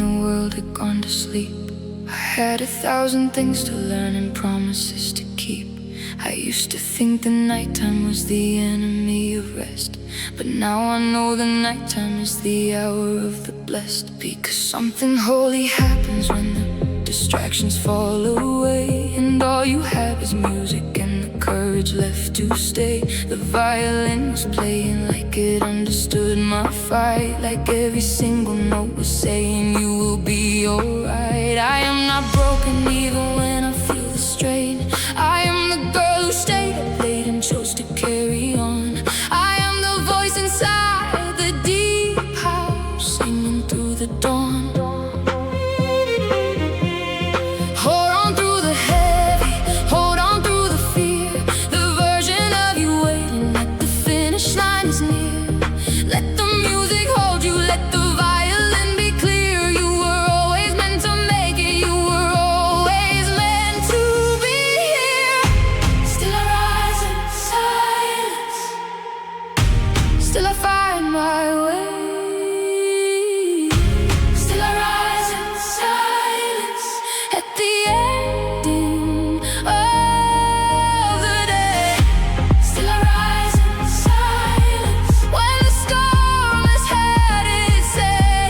the world had gone to sleep. I had 1,000 things to learn and promises to keep. I used to think the nighttime was the enemy of rest, but now I know the nighttime is the hour of the blessed. Because something holy happens when the distractions fall away, and all you have is music and the courage left to stay. The violin was playing like it understood my fight, like every single note was saying you will be alright. I am not broken even when I feel the strain. I am the girl who stayed up late and chose to carry on. I am the voice inside the deep house, singing through the dawn. Hold on through the heavy, hold on through the fear. The version of you waiting at the finish line is near. Let the music hold you, let the violin be clear. You were always meant to make it, you were always meant to be here. Still I rise in silence, still I find my way. Still I rise in silence at the ending of the day. Still I rise in silence when the storm has had its say.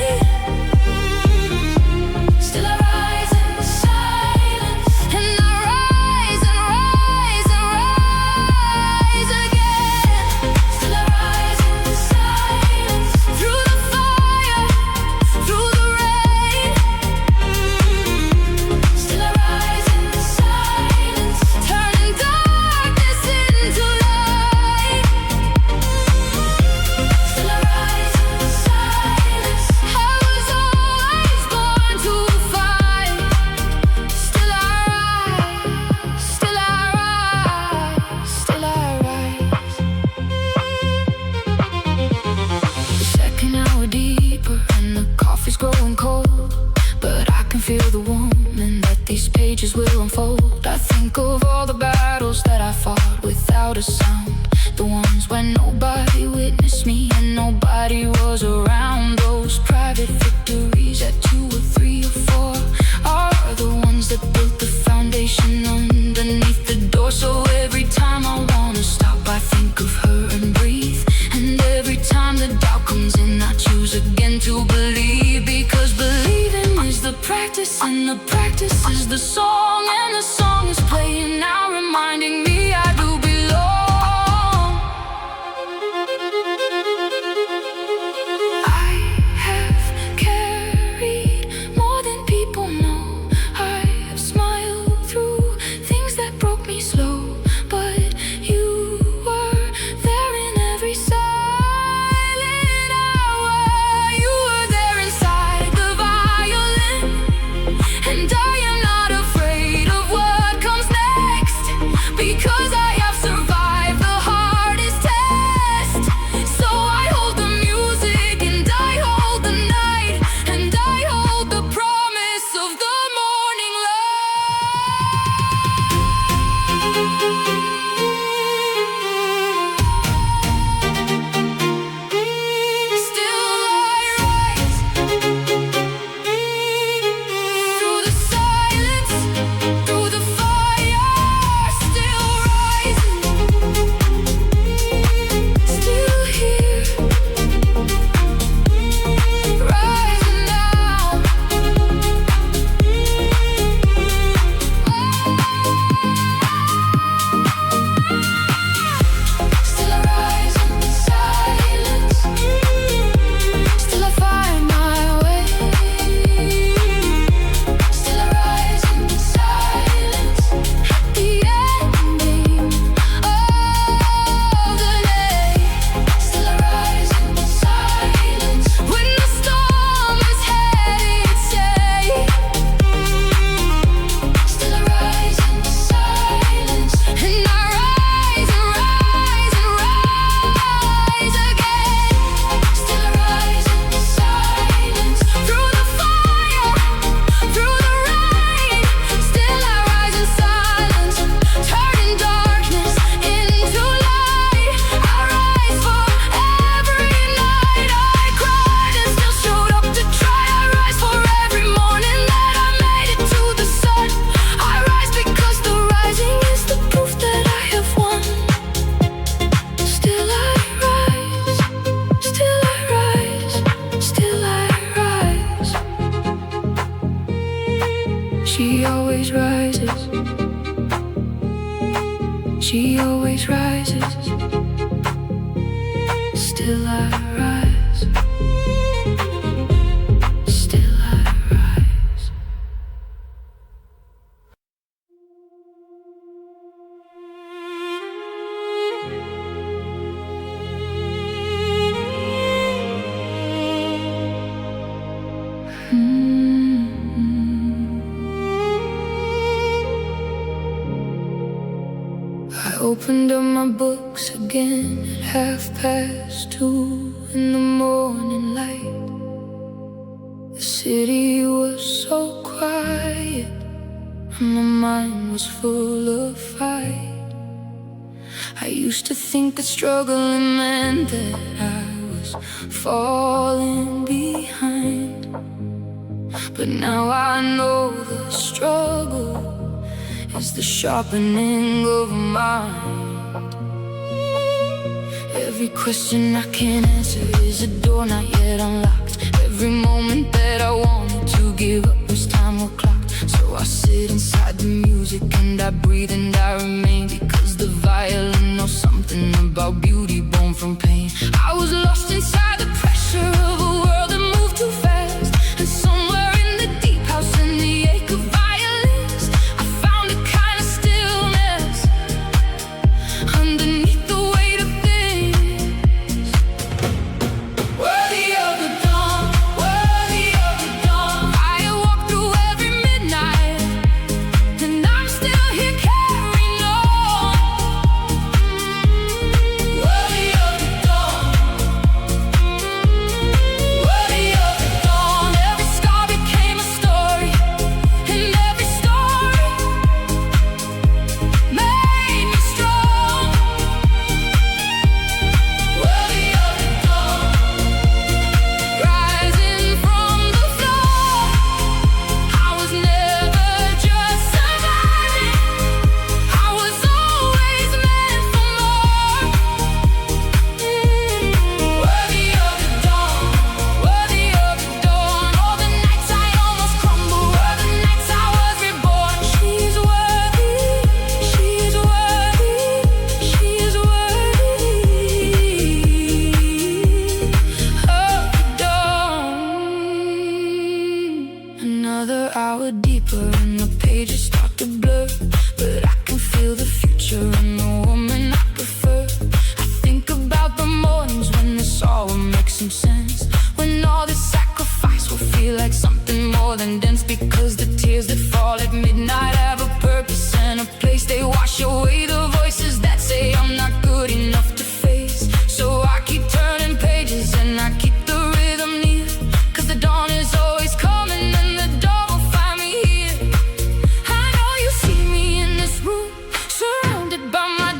Still I rise in silence, and I rise and rise and rise again. Still I rise in silence through the fire, through the rain. Still I rise in silence, turning darkness into light. Still I rise in silence. I was always born to fight. Still I rise, still I rise, still I rise. The second hour deeper and the coffee's growing cold, but I can feel the warmth and that these pages will unfold. I think of all the battles that I fought without a sound, the ones when nobody witnessed me and nobody was around. Those private victories at 2 or 3 or 4 are the ones that built the foundation underneath the door. So every time I wanna stop, I think of her and breathe. And every time the doubt comes in, I choose again to believe. Because believing is the practice, and the practice is the song, and the song is playing now, reminding me I do belong. I have carried more than people know. I have smiled through things that broke me slow, but you were there in every silent hour. You were there inside the violin, and I am not afraid of what comes next, because I have She always rises. She always rises. Still I rise. Still I rise. I opened up my books again at 2:30 in the morning light. The city was so quiet and my mind was full of fight. I used to think that struggling meant that I was falling behind, but now I know the struggle is the sharpening of a mind. Every question I can't answer is a door not yet unlocked. Every moment that I wanted to give up was time well clocked. So I sit inside the music and I breathe and I remain, because the violin knows something about beauty born from pain. I was lost inside the pressure of a world that moved too fast, and somewhere in the deep house, in the ache of violins, I found a kind of stillness underneath the weight of things. Worthy of the dawn, worthy of the dawn. I walked through every midnight and I'm still here carrying on. Worthy of the dawn, worthy of the dawn. Every scar became a story, and every story made me strong. Worthy of the dawn, rising from the floor. I was never just surviving, I was always meant for more. Worthy of the dawn, worthy of the dawn. All the nights I almost crumbled were the nights I was reborn. She's worthy, she's worthy, she's worthy of the dawn. Another hour deeper and the pages start to blur, but I can feel the future in the woman I prefer. I think about the mornings when this all will make some sense, when all this sacrifice will feel like something more than dance, because the tears that fall at midnight have a purpose and a place. They wash away the voices that say I'm not good enough to face. So I keep turning pages and I keep the rhythm near, cause the dawn is always coming and the dawn will find me here. I know you see me in this room, surrounded by my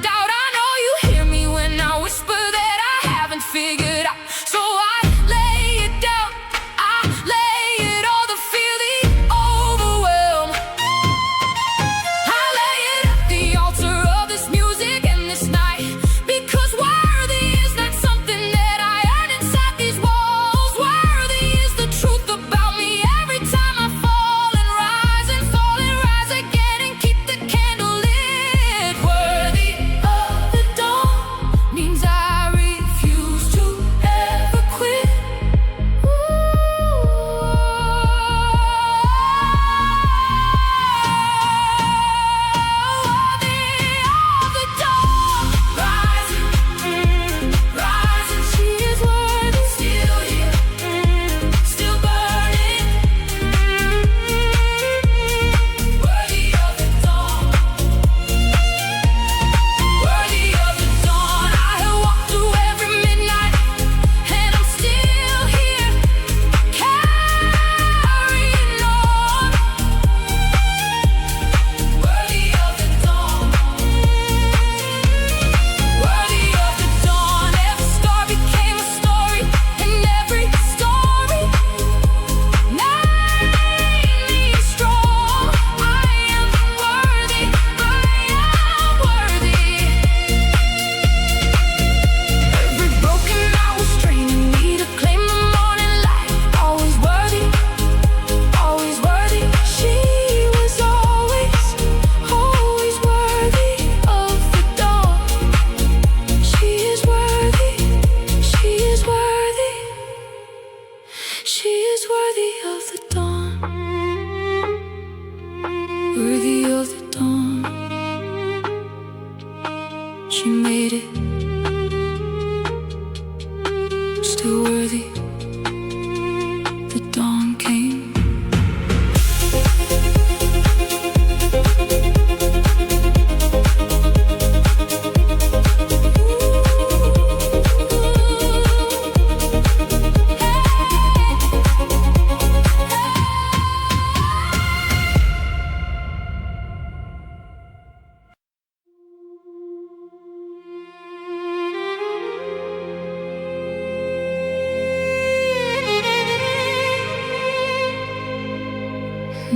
I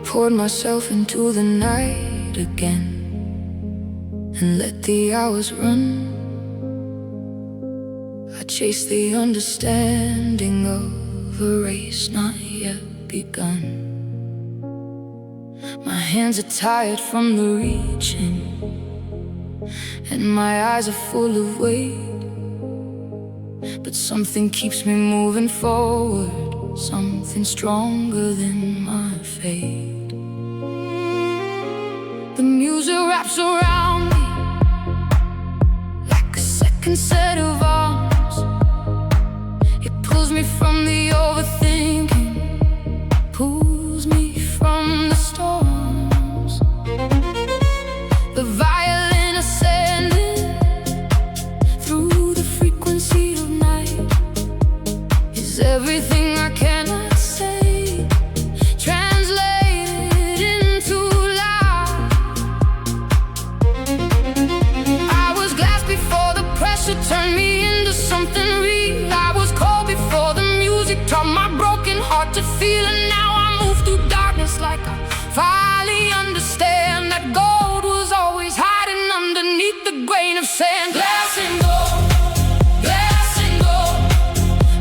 poured myself into the night again and let the hours run. I chased the understanding of a race not yet begun. My hands are tired from the reaching, and my eyes are full of weight. But something keeps me moving forward, something stronger than my fate. The music wraps around me like a second set of arms. It pulls me from the overthinking, pulls me from the storms. The violin ascending through the frequency of night is everything I cannot say, translated into life. I was glass before the pressure turned me into something real. I was cold before the music taught my broken heart to feel. And now I move through darkness like I finally understand that gold was always hiding underneath the grain of sand. Glass and gold, glass and gold.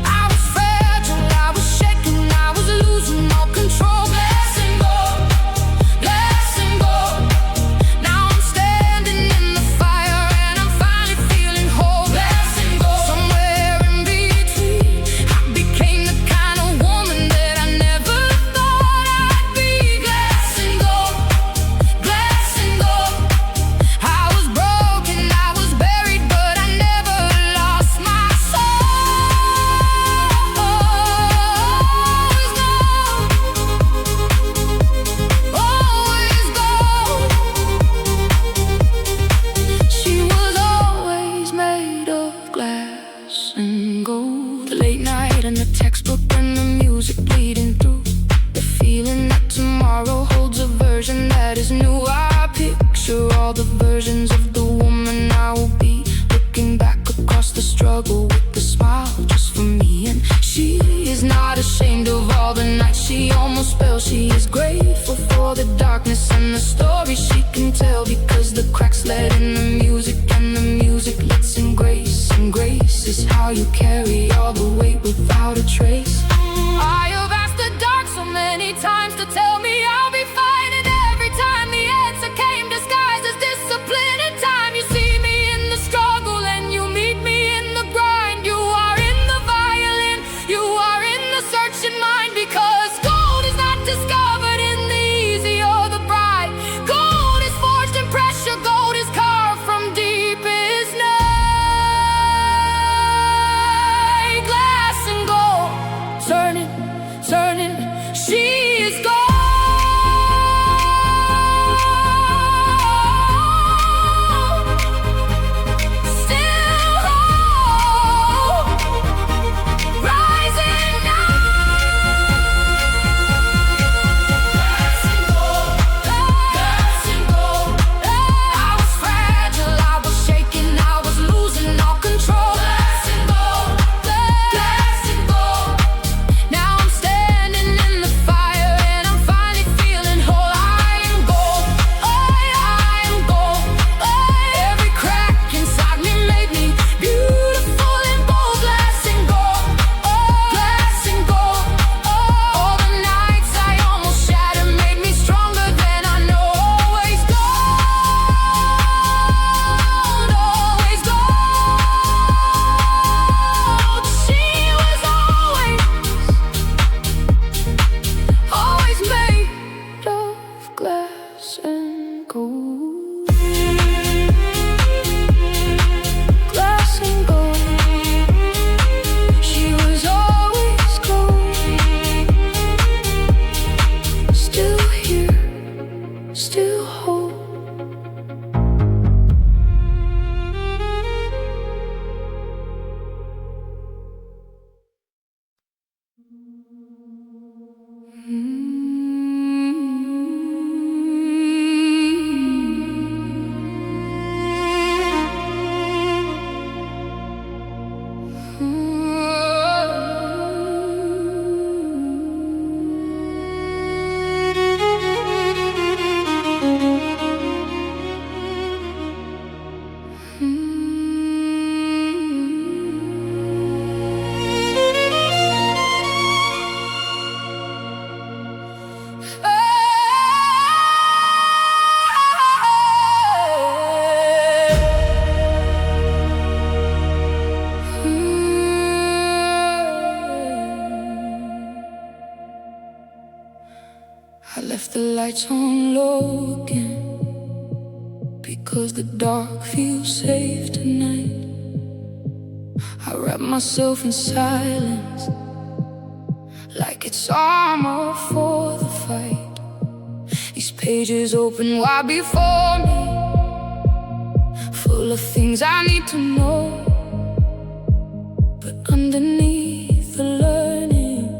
I was fragile, I was shaking, I was losing all control. Glass and gold, glass and gold. Now I'm standing in the fire and I'm finally feeling whole. Glass and gold. Somewhere in between, I became the kind of woman that I never thought I'd be. Glass and gold, glass and gold. I was broken, I was buried, but I never lost my soul. Always gold, she was always made of glass and gold. The late night and the textbook and the music bleeding through, the feeling that tomorrow holds a version that is new. I picture all the versions of the woman I will be, looking back across the struggle with a smile just for me. And she is not ashamed of all the nights she almost fell. She is grateful for the darkness and the story she can tell, because the cracks let in the music and the music lets in grace. And grace is how you carry all the weight without a trace. I have asked the dark so many times to tell me I'll be fine, and every time the answer came disguised as discipline and time. You see me in the struggle and you meet me in the grind. You are in the violin, you are in the searching mind, because gold is not discovered in the easy or the bright. Gold is forged in pressure, gold is carved from deepest night. Glass and gold, turning, turning, she is gold. left the lights on low again, because the dark feels safe tonight. I wrap myself in silence, like it's armor for the fight. These pages open wide before me, full of things I need to know. But underneath the learning,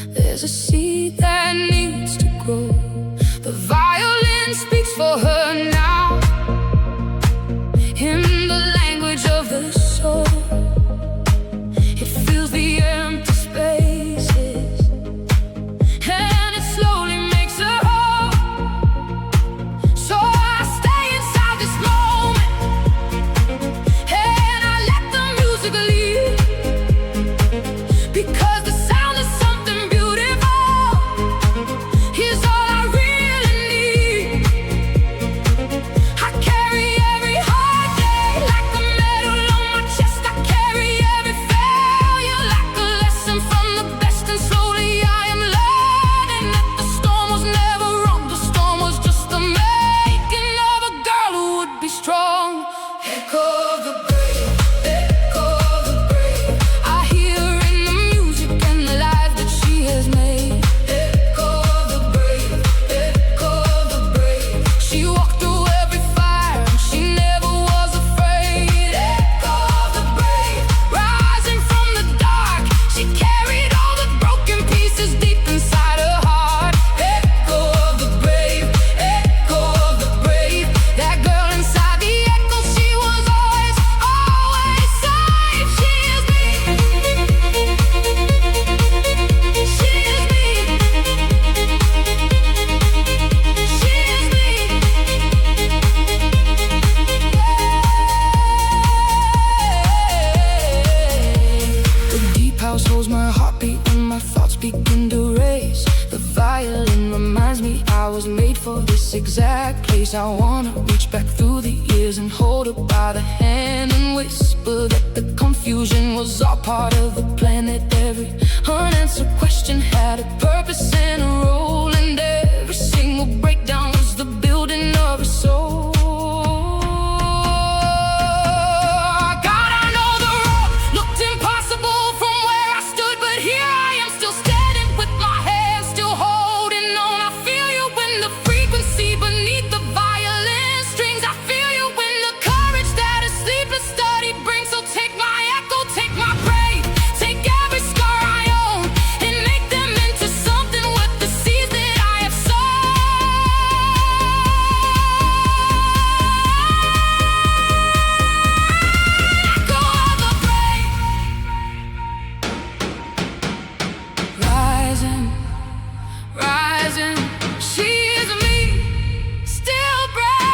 there's a seed that needs to grow. The violin speaks for her now, in the language of the soul. It fills the empty spaces, and it slowly makes her whole. So I stay inside this moment, and I let the music lead, because the sound is something beautiful. Here's all I really need. I carry every hard day like a medal on my chest. I carry every failure like a lesson from the best. And slowly I am learning that the storm was never wrong. The storm was just the making of a girl who would be strong. Echo of the brave, echo of the brave. I hear her in the music and the life that she has made. Echo of the brave, echo of the brave. She walked through every fire and she never was afraid. Echo of the brave, rising from the dark. She carried all the broken pieces deep inside her heart. Echo of the brave, echo of the brave. That girl inside the echo, she was always, always safe. She is me. She is me. She is me. The deep house holds my heartbeat when my thoughts begin to race. The violin reminds me I was made for this exact place. I wanna reach back through the years and hold her by the hand and whisper that the confusion was all part of the plan. That every unanswered question had a purpose and a role, and every single breakdown was the building of a soul. God, I know the road looked impossible from where I stood, but here I am still standing with my hands still holding on. I feel you in the frequency beneath the violin strings. I feel you in the courage that a sleepless study brings. So take my echo, take my brave, take every scar I own, and make them into something worth the seeds that I have sown. Echo of the brave, rising, rising. She is me, still brave,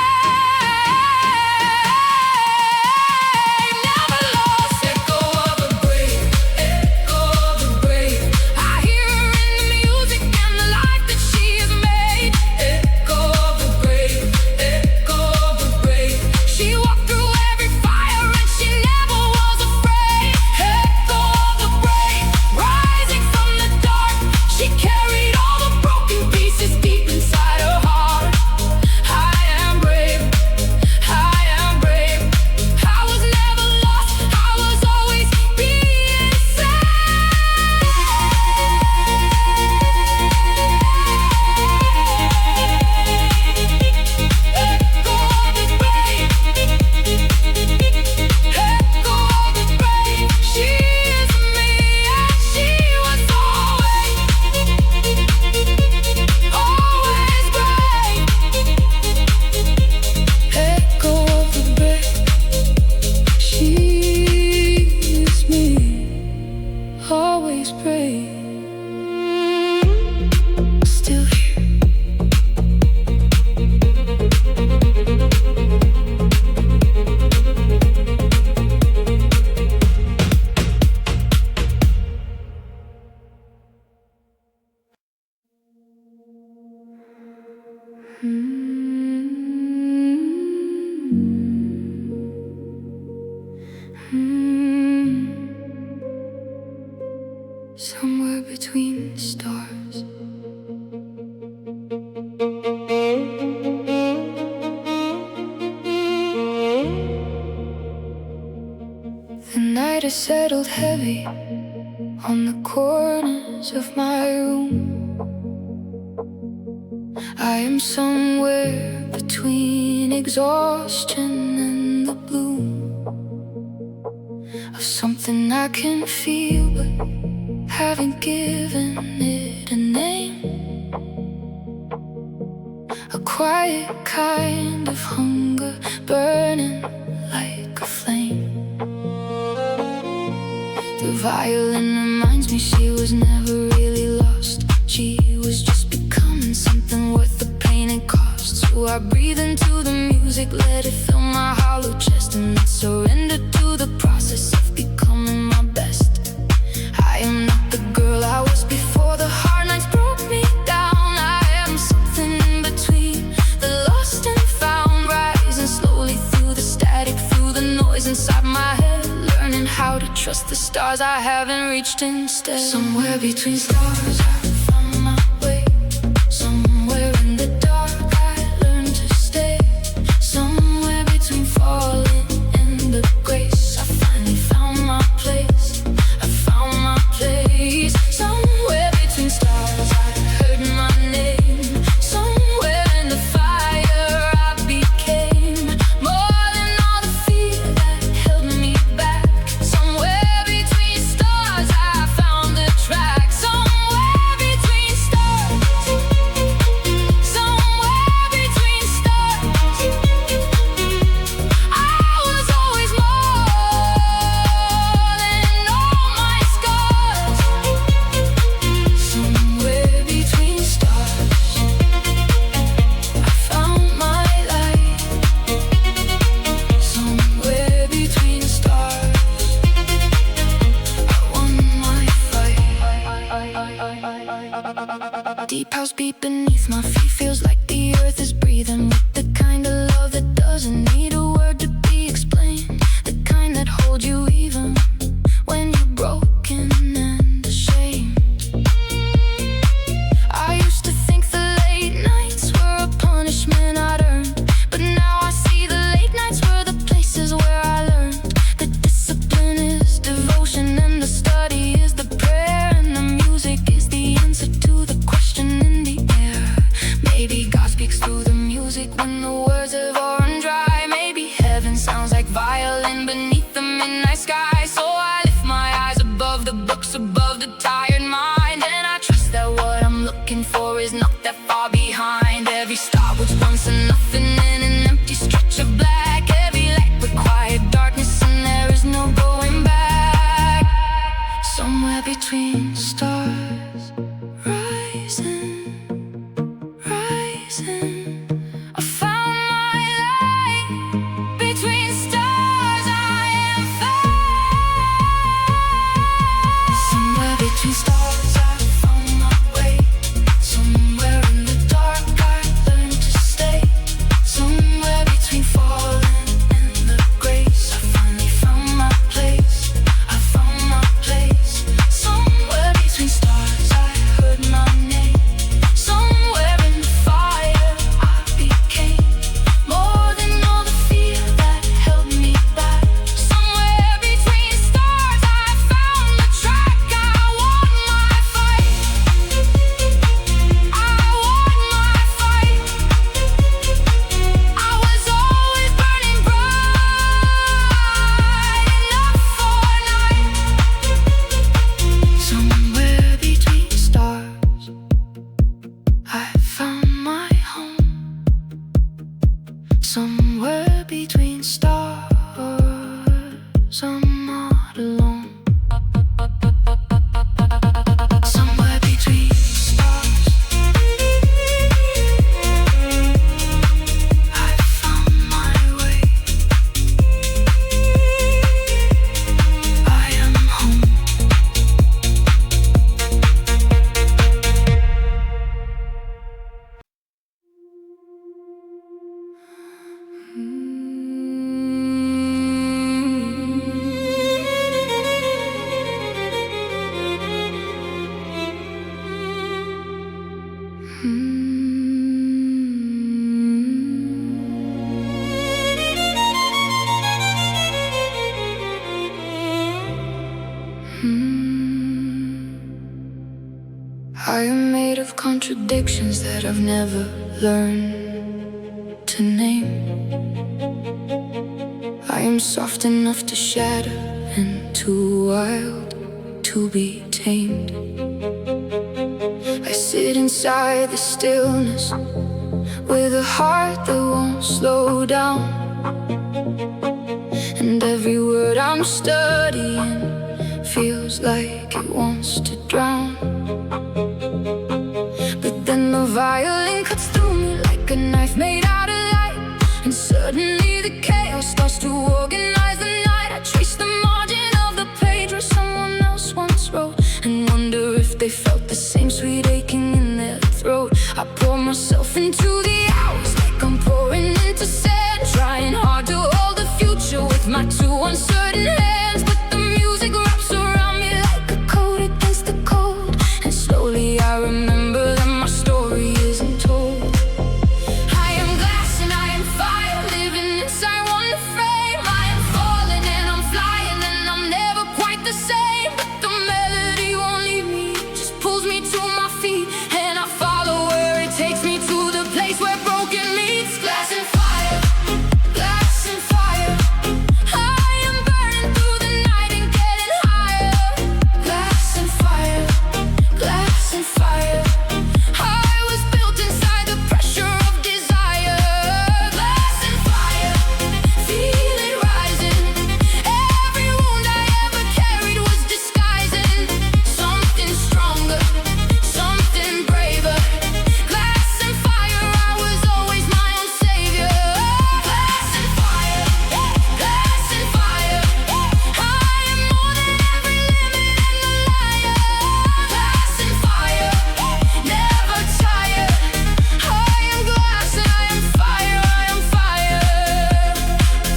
never lost. Echo of the brave, echo of the brave. I hear her in the music and the life that she has made. Echo of the brave, echo of the brave. She walked through every fire and she never was afraid. Echo of the brave, rising from the dark. She carried all the broken pieces deep inside her heart. I am brave, I am brave. I was never lost, I was always being saved. Echo of the brave, echo of the brave. She is me and she was always, always brave. Echo of the brave. She is me, always brave. Still here. Somewhere between the stars, The night has settled heavy on the corners of my room. I am somewhere between exhaustion and the bloom of something I can feel but haven't given it a name. A quiet kind of hunger burning like a flame. The violin reminds me she was never really lost. She was just becoming something worth the pain it cost. So I breathe into the music, let it fill my hollow chest, and I surrender to the process of becoming my best. I am not the girl I was before the hard nights broke me down. I am something in between, the lost and found, rising slowly through the static, through the noise inside my head, learning how to trust the stars I haven't reached instead. Somewhere between stars I found my way. Somewhere in the dark I learned to stay. Somewhere between falling and the grace, I finally found my place. I found my place. Somewhere between stars I heard my name. Somewhere in the fire I became more than all the fear that held me back. Somewhere between stars I found the track. Somewhere between stars. Somewhere between stars. I was always more than all my scars. Somewhere between stars I found my light. Somewhere between stars I won my fight. Deep house beat beneath my feet feels like the earth is breathing, with the kind of love that doesn't need a word to be explained, the kind that holds you even when you're broken and ashamed. I used to think the late nights were a punishment I'd earned, but now I see the late nights were the places where I learned that discipline is devotion and the study is the prayer, and the music is the answer to the question in the air. Maybe God speaks through the music when the words have run dry. Maybe heaven sounds like violin beneath the midnight sky. So I lift my eyes above the books, above the tired mind, and I trust that what I'm looking for is not that far behind. Every star was once a nothing in an empty stretch of black. Every light required darkness and there is no going back. Somewhere between stars, rising, rising, I found my light. Between stars I am found. Somewhere between stars I found my way. Somewhere in the dark I learned to stay. Somewhere between falling and the grace, I finally found my place. I found my place. Somewhere made of contradictions that I've never learned to name. I am soft enough to shatter and too wild to be tamed. I sit inside the stillness with a heart that won't slow down, and every word I'm studying feels like it wants to drown. But then the violin cuts through me like a knife made out of light, and suddenly the chaos starts to organize the night. I trace the margin of the page where someone else once wrote, and wonder if they felt the same sweet aching in their throat. I pour myself into the hours like I'm pouring into sand, trying hard to hold the future with my two uncertain hands. But the music wraps around me like a coat against the cold, and slowly I remember that my story isn't told. I am glass and I am fire, living inside one frame. I am falling and I'm flying and I'm never quite the same. But the melody won't leave me, it just pulls me to my feet, and I follow where it takes me to the place where broken meets glass and fire. Glass and fire, I am burning through the night and getting higher. Glass and fire, glass and fire, I was built inside the pressure of desire. Glass and fire, feel it rising. Every wound I ever carried was disguising something stronger, something braver. Glass and fire, I was always my own savior. Glass and fire, glass and fire, I am more than every limit and a liar. Glass and fire, never tired. I am glass and I am fire, I am fire.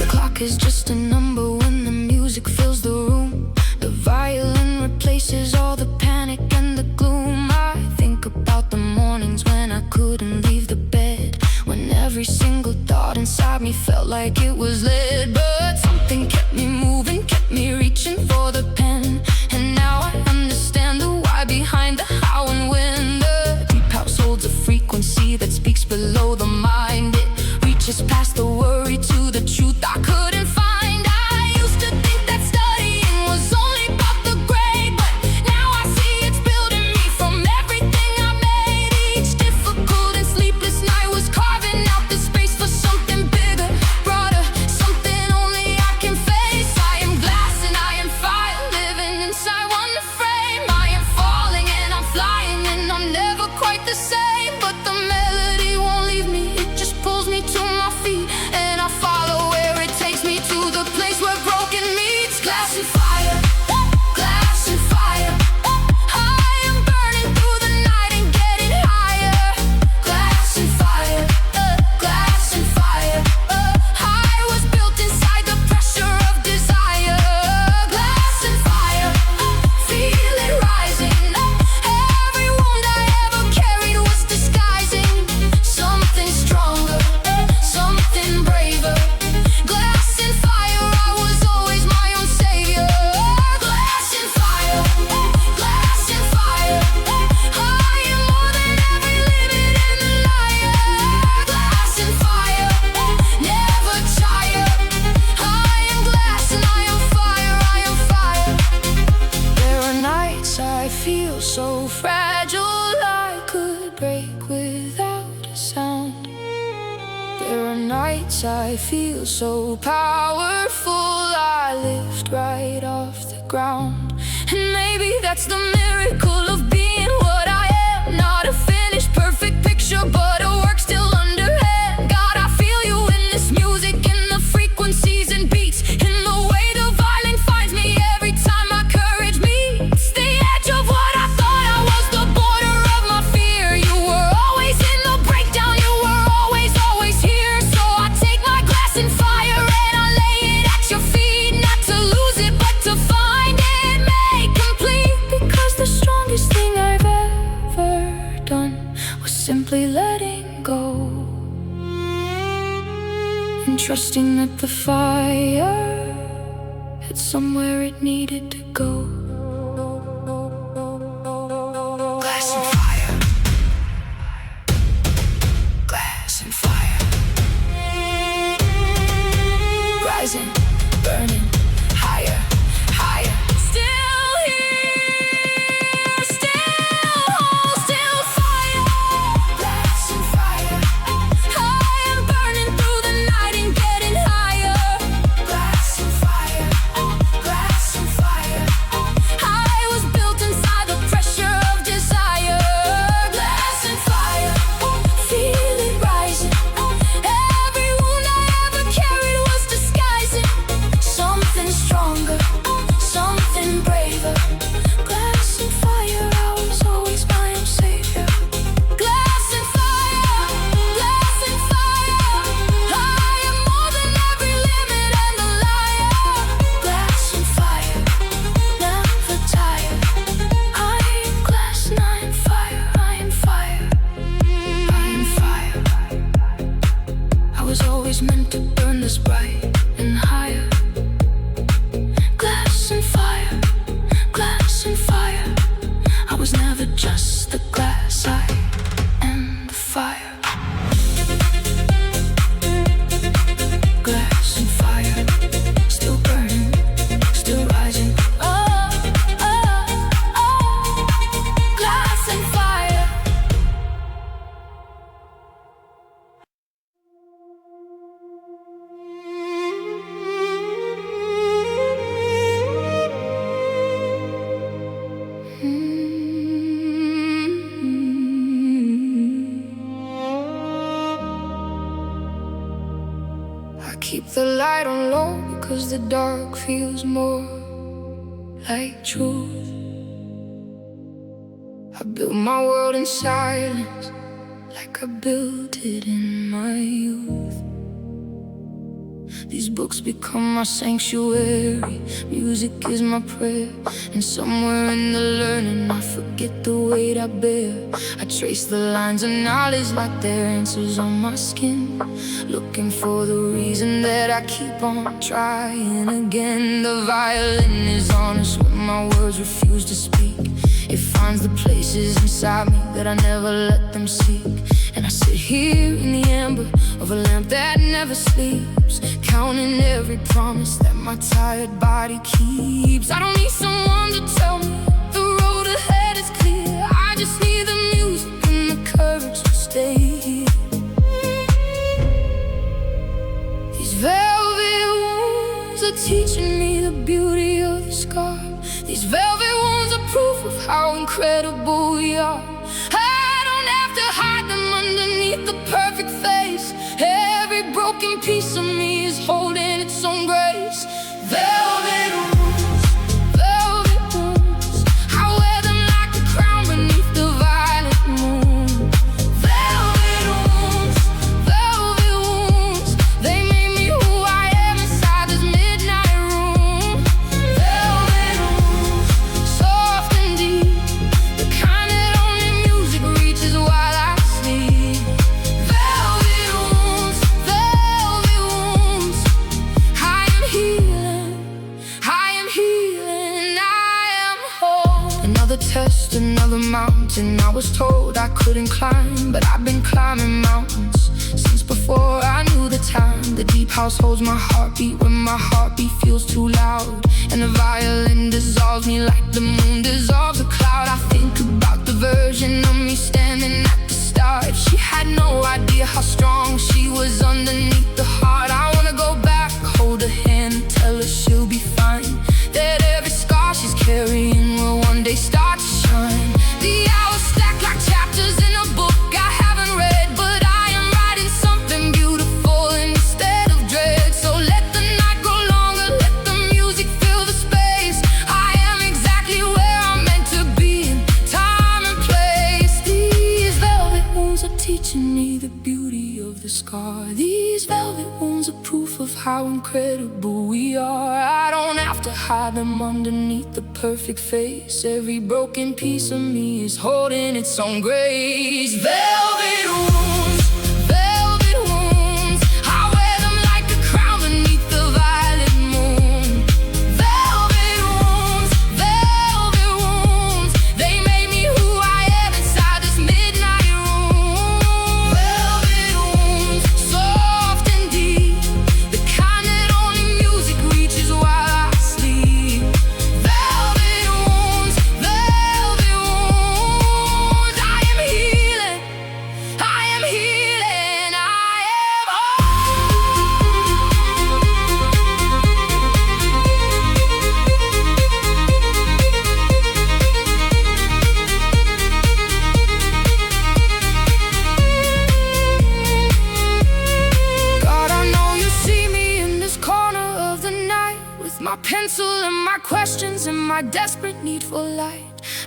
The clock is just a number when the music fills the room. The violin replaces all the panic and the gloom. I think about the mornings when I couldn't leave the bed, when every single thought inside me felt like it was lead. But something kept me moving, kept me reaching for the pen, and now I understand the why behind the how and when. The deep house holds a frequency that speaks below the mind. It reaches past the worry to the truth I couldn't find. I used to think that studying was only about the grade, but now I see it's building me from everything I made. Each difficult and sleepless night was carving out the space for something bigger, broader, something only I can face. I am glass and I am fire, living inside one frame. I am falling and I'm flying and I'm never quite the same. But the melody won't leave me, it just pulls me to my feet, and I follow where it takes me to the place where broken meets glass and fire. Glass and fire, I am burning through the night and getting higher. Glass and fire, glass and fire, I was built inside the pressure of desire. Glass and fire, feel it rising. Every wound I ever carried was disguising something stronger, something braver. Glass and fire, I was always my own savior. Glass and fire, glass and fire, I am more than every limit and a liar. Glass and fire, never tired. I am glass and I am fire, I am fire. There are nights I feel so fragile I could break without a sound. There are nights I feel so powerful I lift right off the ground. And maybe that's the miracle of being what I am. Not a finished perfect picture, but a work still underhand. God, I feel you in this music, in the frequencies and beats, in the way the violin finds me every time my courage meets the edge of what I thought I was, the border of my fear. You were always in the breakdown, you were always, always here. So I take my glass and fire and I lay it at your feet, not to lose it but to find it made complete. Because the strongest thing I've ever done was simply letting go, and trusting that the fire had somewhere it needed to go. Glass and fire. keep the light on low, because the dark feels more like truth. I built my world in silence, like I built it in my youth. These books become my sanctuary, music is my prayer, and somewhere in the learning I forget the weight I bear. I trace the lines of knowledge like they're answers on my skin, looking for the reason that I keep on trying again. The violin is honest when my words refuse to speak. It finds the places inside me that I never let them seek. And I sit here in the amber of a lamp that never sleeps, counting every promise that my tired body keeps. I don't need someone to tell me the road ahead is clear. I just need the music and the courage to stay here. These velvet wounds are teaching me the beauty of the scar. These velvet wounds are proof of how incredible we are. I don't have to hide them underneath the perfect face. Every broken piece of me is holding its own grace. Velvet wounds, velvet wounds, I wear them like a crown beneath the violet moon. Velvet wounds, they made me who I am inside this midnight room. Velvet wounds, soft and deep, the kind that only music reaches while I sleep. Velvet wounds, I am healing, I am healing, I am whole. Another test, another mountain I was told I couldn't climb, but I've been climbing mountains since before I knew the time. The deep house holds my heartbeat when my heartbeat feels too loud, and the violin dissolves me like the moon dissolves a cloud. I think about the version of me standing at the start. She had no idea how strong she was underneath the heart. I wanna go back, hold her hand, tell her she'll be fine, that every scar she's carrying will one day start to shine. The hours stack like chapters in a book I haven't read, but I am writing something beautiful instead of dread. So let the night grow longer, let the music fill the space. I am exactly where I'm meant to be in time and place. These velvet wounds are teaching me the beauty of the scar. These velvet wounds are proof of how incredible we are. I don't have to hide them underneath the perfect face. Every broken piece of me is holding its own grace. Velvet wounds, I wear them like a crown beneath the violet moon. Velvet wounds, they made me who I am inside this midnight room. Velvet wounds, soft and deep, the kind that only music reaches while I sleep. Velvet wounds, I am healing, I am healing, I am God, I know you see me in this corner of the night, with my pencil and my questions and my desperate need for light.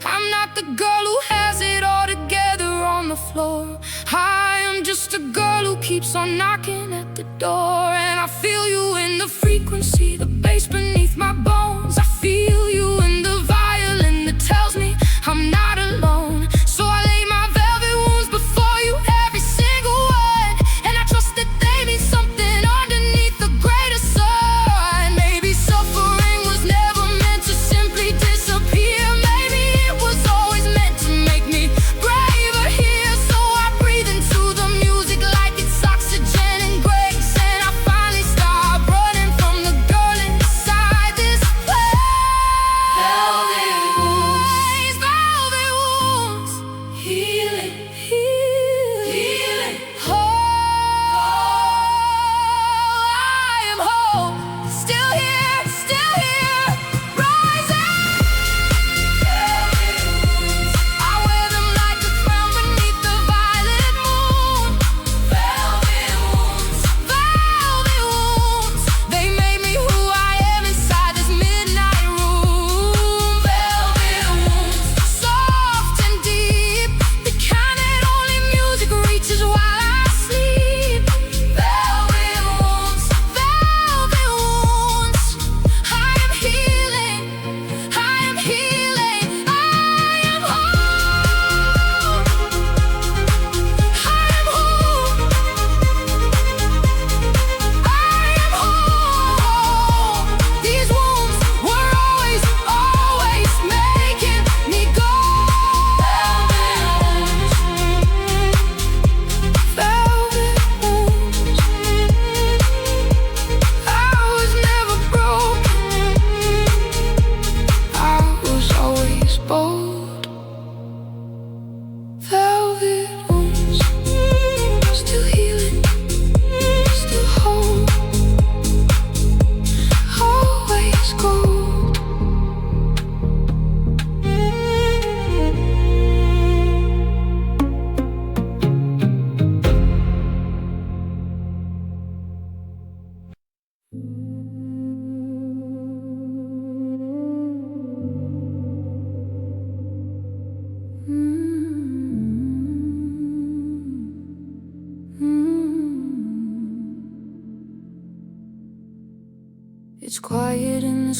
I'm not the girl who has it all together on the floor. I am just a girl who keeps on knocking at the door. And I feel you in the frequency, the bass beneath my bones. I feel you in the violin that tells me I'm not alone. So I lay my velvet wounds before you, every single one, and I trust that they mean something underneath the greater sun. Maybe suffering was never meant to simply disappear. Maybe it was always meant to make me braver here. So I breathe into the music like it's oxygen and grace, and I finally stop running from the girl inside this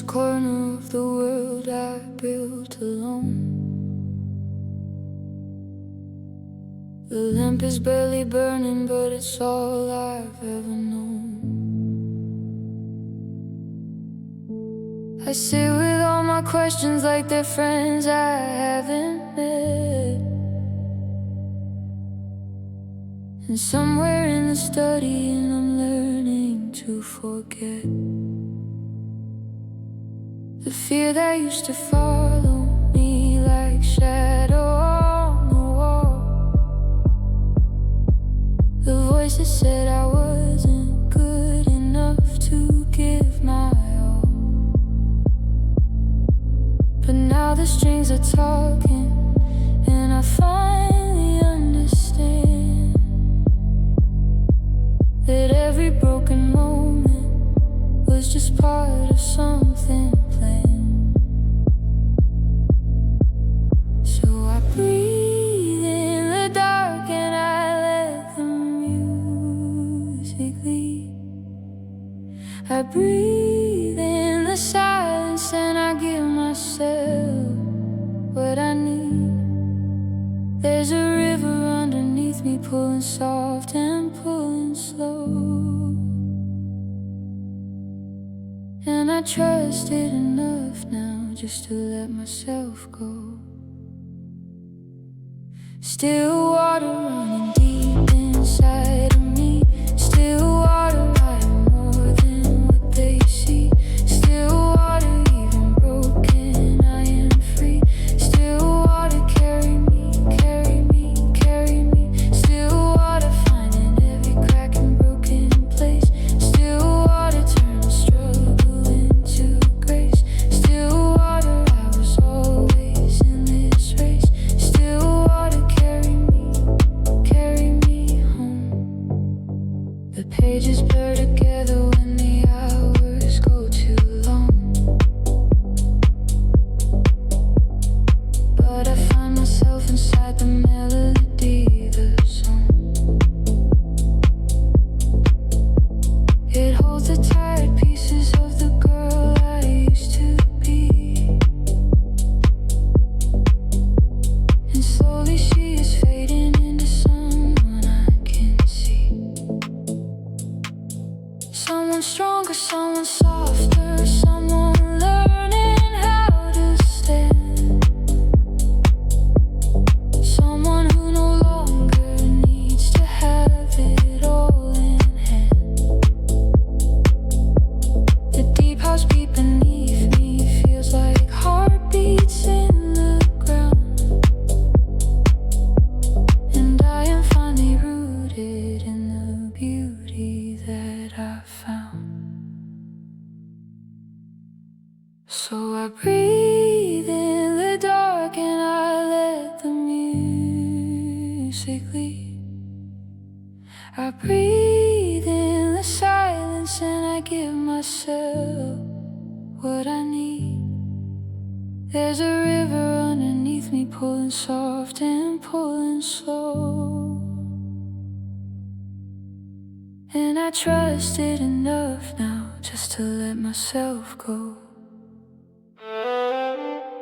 corner of the world I built alone. The lamp is barely burning, but it's all I've ever known. I sit with all my questions like they're friends I haven't met. And somewhere in the studying I'm learning to forget the fear that used to follow me like shadow on the wall. The voice that said I wasn't good enough to give my all. But now the strings are talking, and I finally understand that every broken moment was just part of something planned. So I breathe in the dark and I let the music lead. I breathe in the silence and I give myself what I need. There's a river underneath me, pulling soft and pulling slow, and I trust it enough now just to let myself go. Still water running deep inside of me. Still water, I am more than what they see. Still water, even broken, I am free. Still water, carry me, carry me, carry me. Still water, finding every crack and broken place. Still water, turn the struggle into grace. Still water, I was always in this race. Still water, carry me home. The pages blur together when the hours go too long, but I find myself inside the melody, the song. It holds the tired pieces of the girl I used to be, and slowly she is fading into someone I can see. Someone stronger, someone softer, someone learning how to stand. Someone who no longer needs to have it all in hand. The deep house beat beneath me feels like heartbeats in the ground, and I am finally rooted in the beauty that I found. So I breathe in the dark and I let the music lead. I breathe in the silence and I give myself what I need. There's a river underneath me, pulling soft and pulling slow, and I trust it enough now just to let myself go.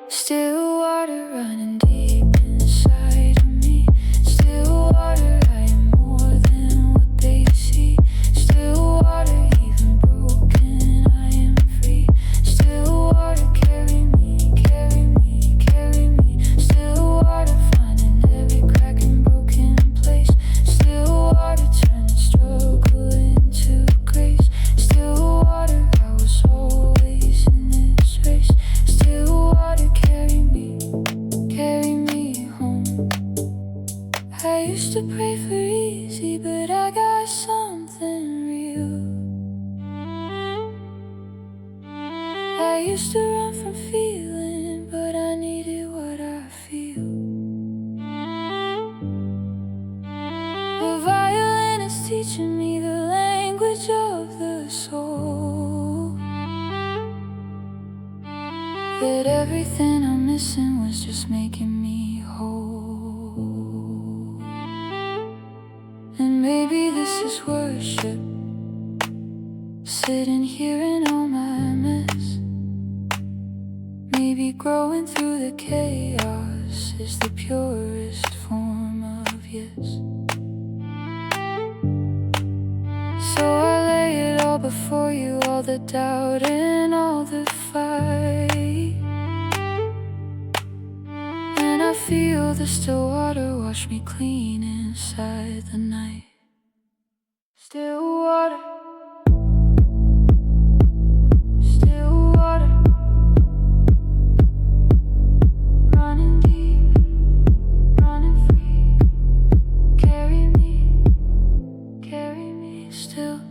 Still water running deep inside of me. Still water, I am more than what they see. Still water, even broken, I am free. Still water, carry me, carry me, carry me. Still water, finding every crack and broken place. Still water, turning struggle into grace. Still water, I was always in this race. Still water, carry me home. I used to pray for easy, but I got something real. I used to run from feeling, but I needed what I feel. The violin is teaching me the language of the soul, that everything I'm missing was just making me whole. And maybe this is worship, sitting here in all my mess. me growing through the chaos is the purest form of yes. So I lay it all before you, all the doubt and all the fight. And I feel the still water wash me clean inside the night. Still water, still water, running deep, running free. Carry me, still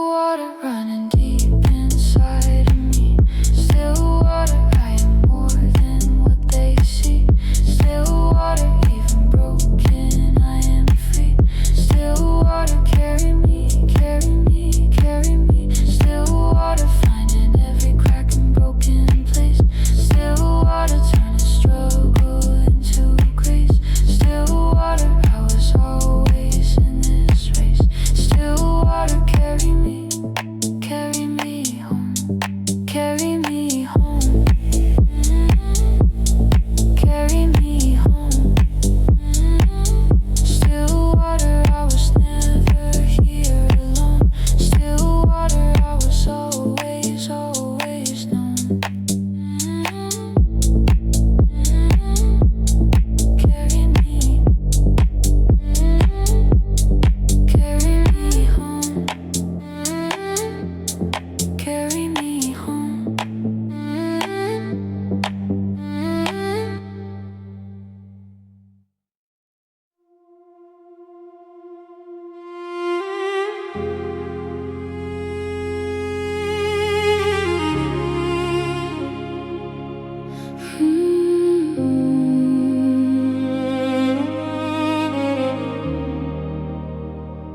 water, running deep inside of me. Still water, I am more than what they see. Still water, even broken, I am free. Still water, carry me, carry me, carry me. Still water, finding every crack and broken place. Still water, turning struggle into grace. Still water, I was always in this race. Still water, carry me home, carry me home, carry me home. Still water, I was never here alone. Still water, I was always, always known. Carry me home, carry me home.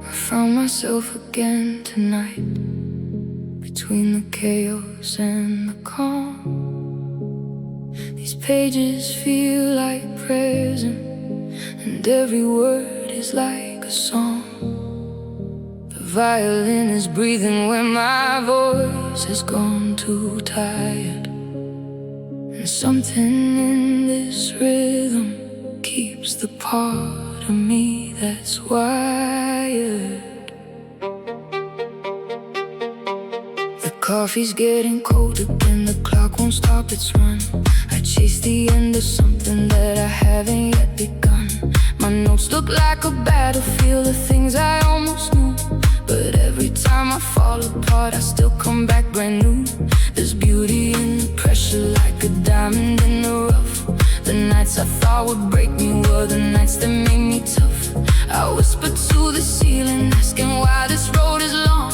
I found myself again tonight, between the chaos and the calm. These pages feel like prayers, and every word is like a song. The violin is breathing where my voice has gone too tired. And something in this rhythm keeps the part of me that's wired. The coffee's getting colder and the clock won't stop its run. I chase the end of something that I haven't yet begun. My notes look like a battlefield of things I almost knew, but every time I fall apart, I still come back brand new. There's beauty in the pressure, like a diamond in the rough. The nights I thought would break me were the nights that made me tough. I whisper to the ceiling, asking why this road is long.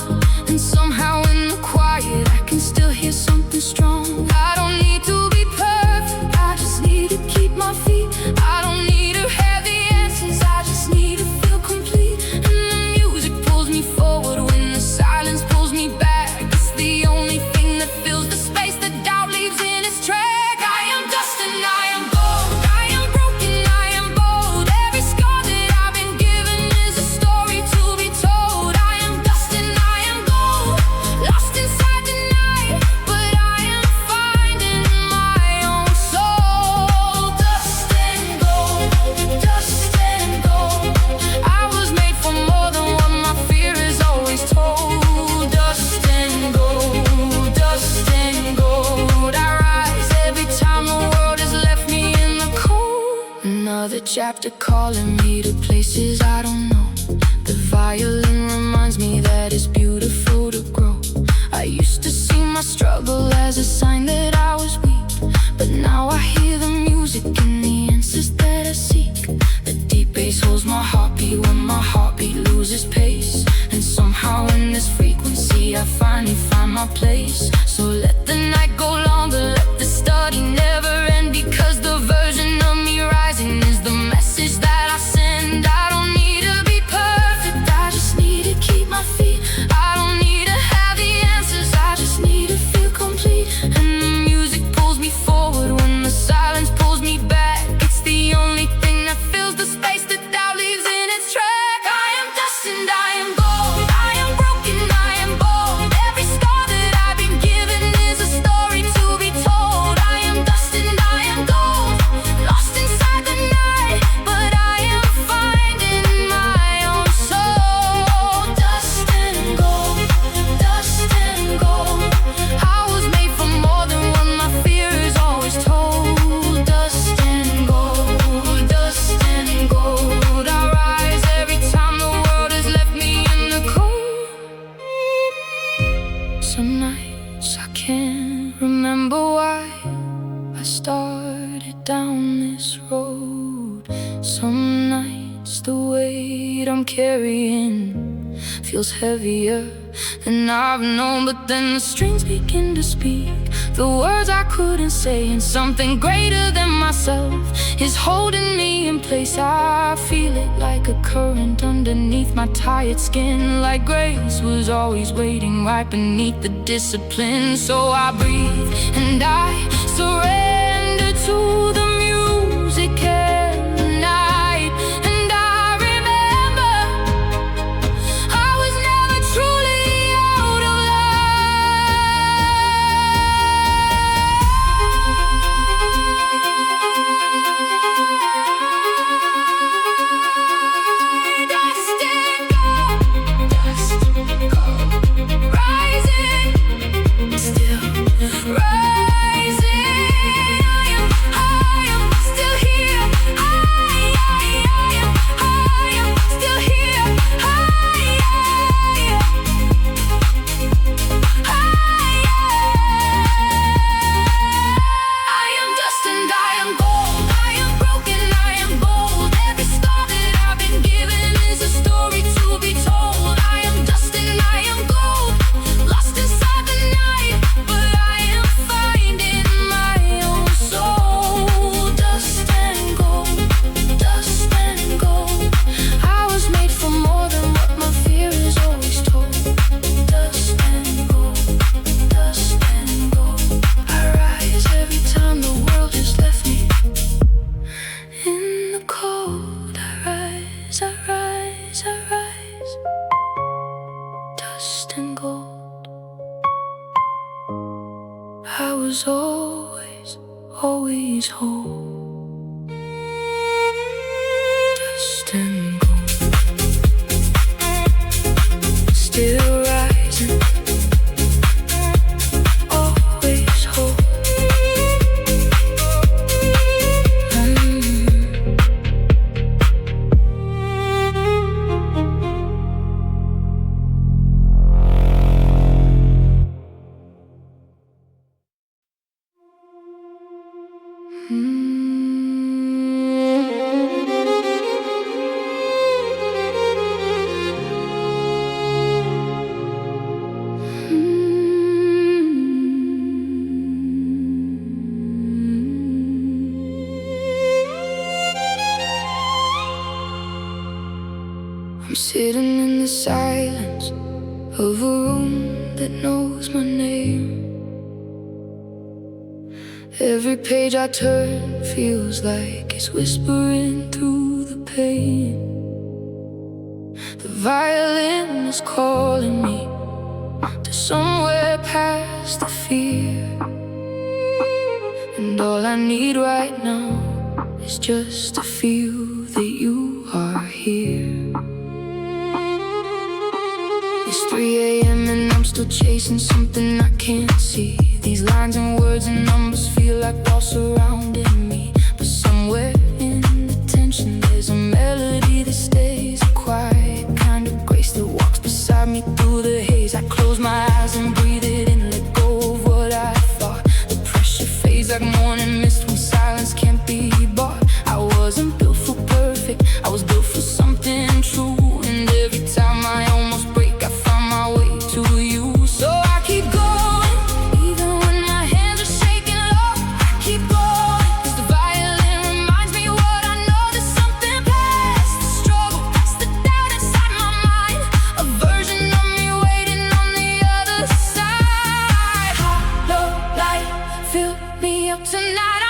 And somehow in the quiet, I can still hear something strong. I don't need to be perfect, I just need to keep my feet. I don't need to have the answers, I just need to feel complete. And the music pulls me forward when the silence pulls me back. It's the only thing that fills the space that doubt leaves in its track. I am dust and I am gold, I am broken, I am bold. Every scar that I've been given is a story to be told. I am dust and I am gold, lost inside the night, but I am finding my own soul. Dust and gold, dust and gold. I was made for more than what my fear is always told. Dust and gold, dust and gold. I rise every time the world has left me in the cold. Another chapter calling me to places I don't know. The violin reminds me that it's beautiful to grow. I used to see my struggle as a sign that I was weak, but now I hear the music and the answers that I seek. The deep bass holds my heartbeat when my heartbeat loses pace. And somehow in this frequency I finally find my place. So let the night go longer, let the study never end, because the version of me rising is the message that I send. I don't need to be perfect, I just need to keep my feet. I don't need to have the answers, I just need to feel complete. And the music started down this road. Some nights the weight I'm carrying feels heavier than I've known. But then the strings begin to speak the words I couldn't say, and something greater than myself is holding me in place. I feel it like a current underneath my tired skin, like grace was always waiting right beneath the discipline. So I breathe and I surrender to the music and the night. And I remember I was never truly out of and gold. I was always, always whole. Dust and gold. Still rising. Always whole. I'm sitting in the silence of a room that knows my name. Every page I turn feels like it's whispering through the pain. The violin is calling me to somewhere past the fear, and all I need right now is just to feel that you are here. It's 3 a.m. and I'm still chasing something I can't see. These lines and words and numbers feel like walls surrounding me, but somewhere in the tension there's a melody that stays, a quiet kind of grace that walks beside me through the haze. I close my eyes and breathe it in, let go of what I thought. The pressure fades like morning mist when silence can't be bought. I wasn't built for perfect, I was built for something true. And every time I almost break, I find my way to you. So I keep going, even when my hands are shaking low. I keep going, 'cause the violin reminds me what I know. There's something past the struggle, past the doubt inside my mind, a version of me waiting on the other side. Hollow light, fill me up tonight.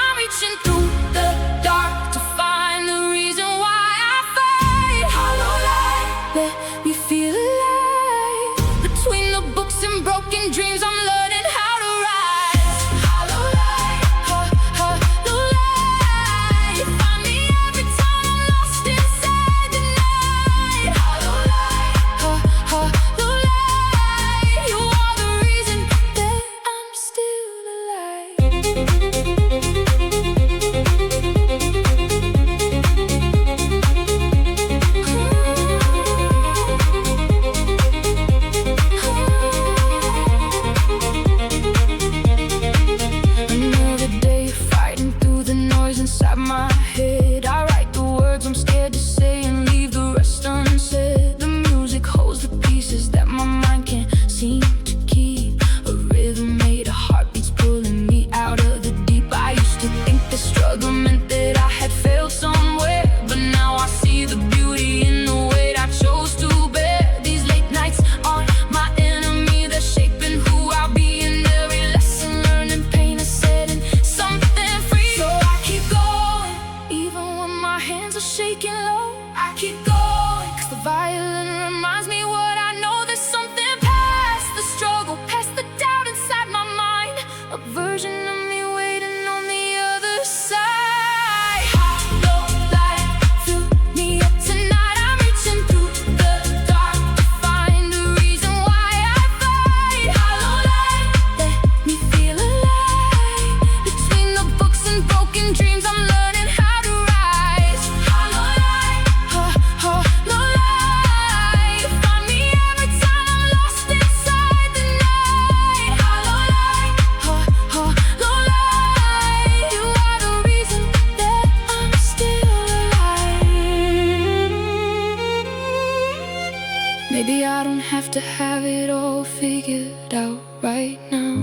to have it all figured out right now.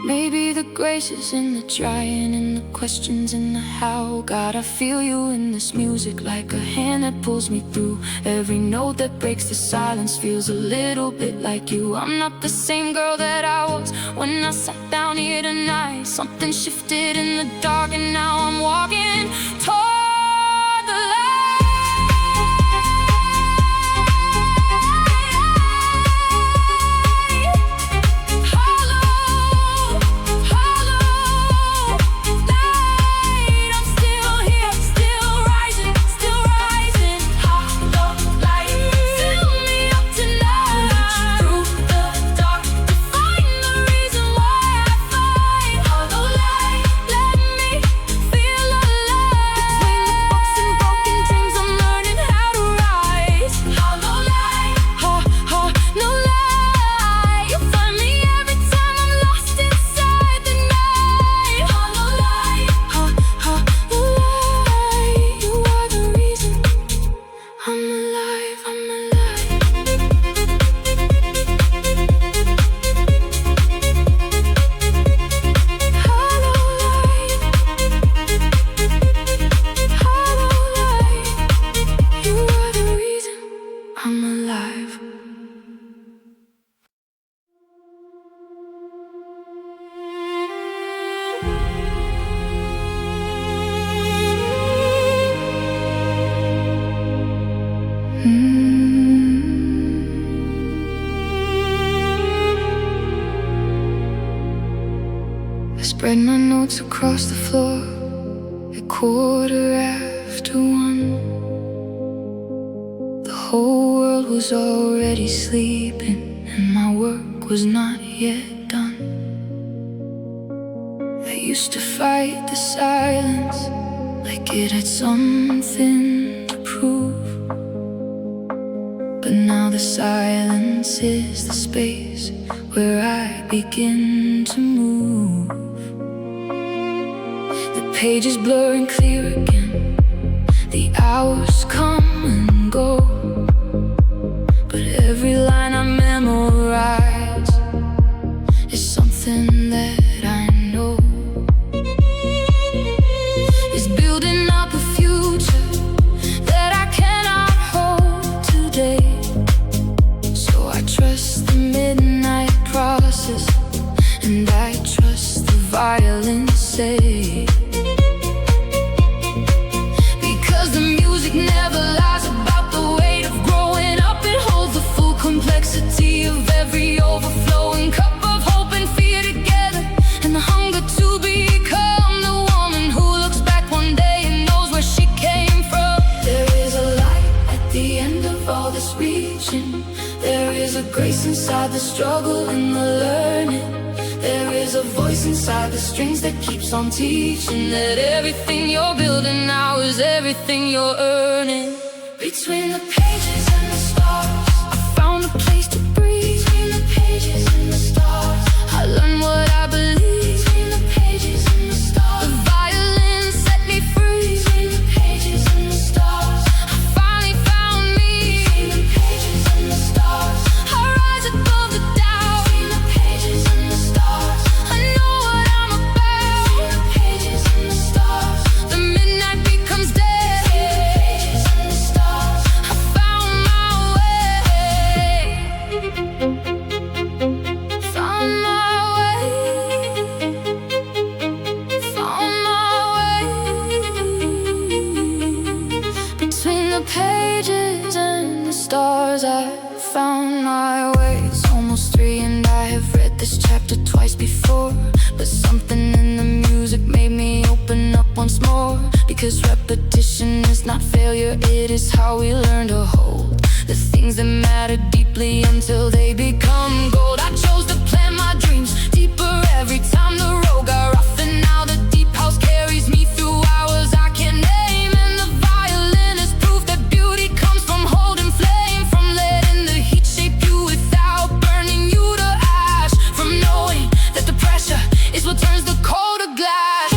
Maybe the grace is in the trying and the questions in the how. God, I feel you in this music like a hand that pulls me through. Every note that breaks the silence feels a little bit like you. I'm not the same girl that I was when I sat down here tonight. Something shifted in the dark and now I'm walking toward the light. Spread my notes across the floor at 1:15. The whole world was already sleeping and my work was not yet done. I used to fight the silence like it had something to prove, but now the silence is the space where I begin to move. The pages blur and clear again, the hours come and go, but every line I memorize is something that I know is building up a future that I cannot hold today. So I trust the midnight process, and I trust the violin say, because the music never lies about the weight of growing up. It holds the full complexity of every overflowing cup of hope and fear together, and the hunger to become the woman who looks back one day and knows where she came from. There is a light at the end of all this reaching. There is a grace inside the struggle and the learning. There is a voice inside the strings that keeps on teaching that everything you're building now is everything you're earning. Between the pages and the stars, I found a place to breathe. Between the pages and the stars, I learned what I believe. Between the pages and the stars, the violin set me free. Between the pages and the stars, I finally found me. Between the pages and the stars, I rise above the doubt. Between the pages and the stars, I know what I'm about. Between the pages and the stars, the midnight becomes day. Between the pages and the stars, I found my way. Found my way. Found my way. Between the pages and the stars, I found my way. It's almost 3 and I have read this chapter twice before, but something in the music made me open up once more. Because repetition is not failure, it is how we learn to hold the things that matter deeply until they become gold. I chose to plant my dreams deeper every time the road got rough, and now the deep house carries me through hours I can't name. And the violin is proof that beauty comes from holding flame, from letting the heat shape you without burning you to ash, from knowing that the pressure is what turns the cold to glass.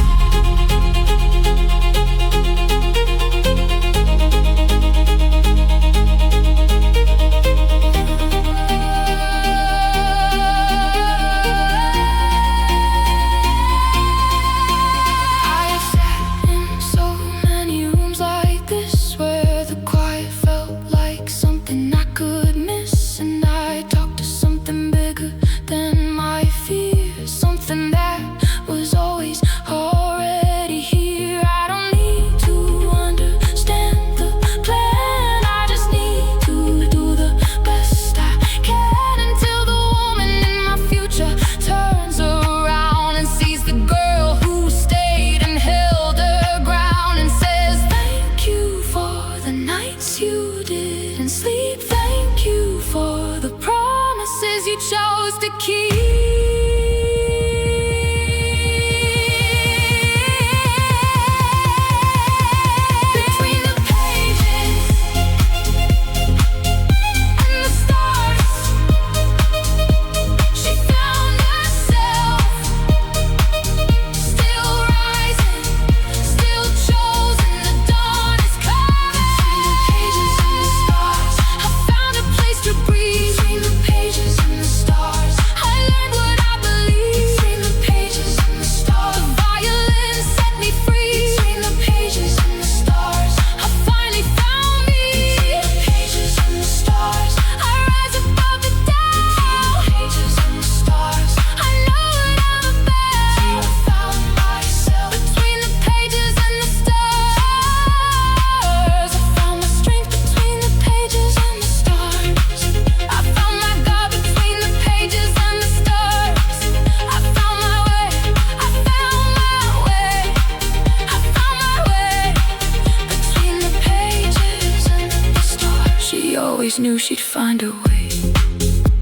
always knew she'd find a way.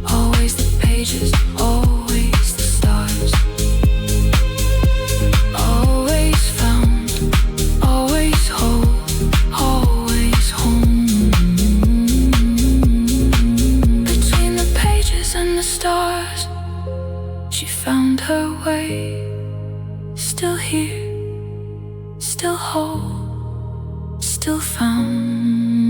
Always the pages, always the stars. Always found, always whole, always home. Between the pages and the stars, she found her way. Still here, still whole, still found.